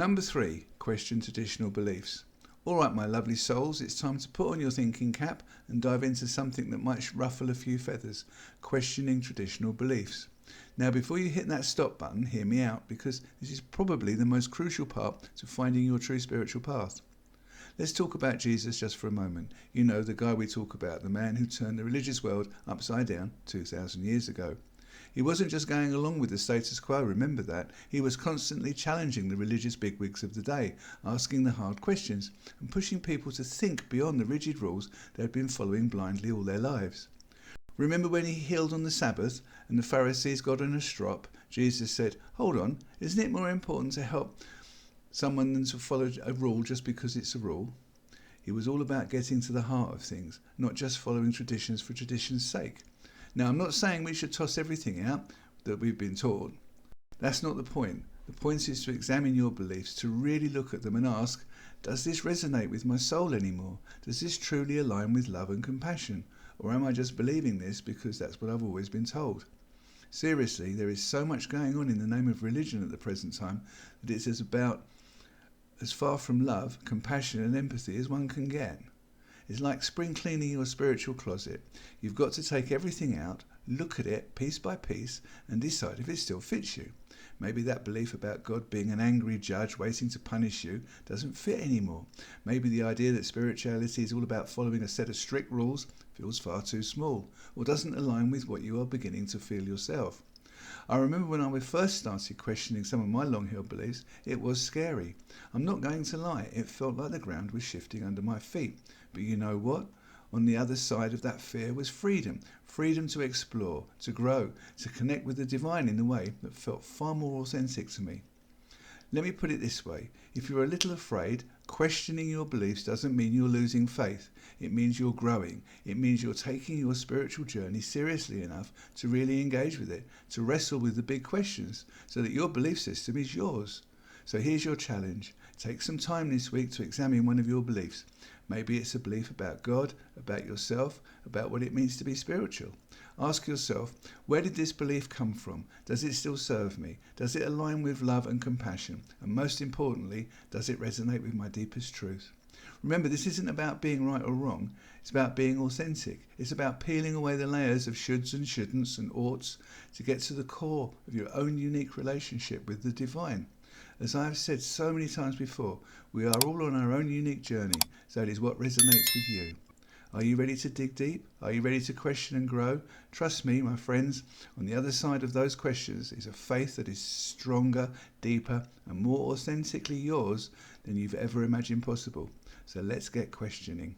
Number 3, question traditional beliefs. Alright, my lovely souls, it's time to put on your thinking cap and dive into something that might ruffle a few feathers, questioning traditional beliefs. Now, before you hit that stop button, hear me out, because this is probably the most crucial part to finding your true spiritual path. Let's talk about Jesus just for a moment. You know, the guy we talk about, the man who turned the religious world upside down 2,000 years ago. He wasn't just going along with the status quo, remember that. He was constantly challenging the religious bigwigs of the day, asking the hard questions, and pushing people to think beyond the rigid rules they had been following blindly all their lives. Remember when he healed on the Sabbath and the Pharisees got in a strop? Jesus said, "Hold on, isn't it more important to help someone than to follow a rule just because it's a rule?" He was all about getting to the heart of things, not just following traditions for tradition's sake. Now, I'm not saying we should toss everything out that we've been taught. That's not the point. The point is to examine your beliefs, to really look at them and ask, does this resonate with my soul anymore? Does this truly align with love and compassion? Or am I just believing this because that's what I've always been told? Seriously, there is so much going on in the name of religion at the present time that it's as far from love, compassion and empathy as one can get. It's like spring cleaning your spiritual closet. You've got to take everything out, look at it piece by piece, and decide if it still fits you. Maybe that belief about God being an angry judge waiting to punish you doesn't fit anymore. Maybe the idea that spirituality is all about following a set of strict rules feels far too small, or doesn't align with what you are beginning to feel yourself. I remember when I first started questioning some of my long-held beliefs, it was scary. I'm not going to lie, it felt like the ground was shifting under my feet. But you know what? On the other side of that fear was freedom. Freedom to explore, to grow, to connect with the divine in a way that felt far more authentic to me. Let me put it this way. If you're a little afraid, questioning your beliefs doesn't mean you're losing faith. It means you're growing. It means you're taking your spiritual journey seriously enough to really engage with it, to wrestle with the big questions, so that your belief system is yours. So here's your challenge. Take some time this week to examine one of your beliefs. Maybe it's a belief about God, about yourself, about what it means to be spiritual. Ask yourself, where did this belief come from? Does it still serve me? Does it align with love and compassion? And most importantly, does it resonate with my deepest truth? Remember, this isn't about being right or wrong. It's about being authentic. It's about peeling away the layers of shoulds and shouldn'ts and oughts to get to the core of your own unique relationship with the divine. As I have said so many times before, we are all on our own unique journey, so it is what resonates with you. Are you ready to dig deep? Are you ready to question and grow? Trust me, my friends, on the other side of those questions is a faith that is stronger, deeper, and more authentically yours than you've ever imagined possible. So let's get questioning.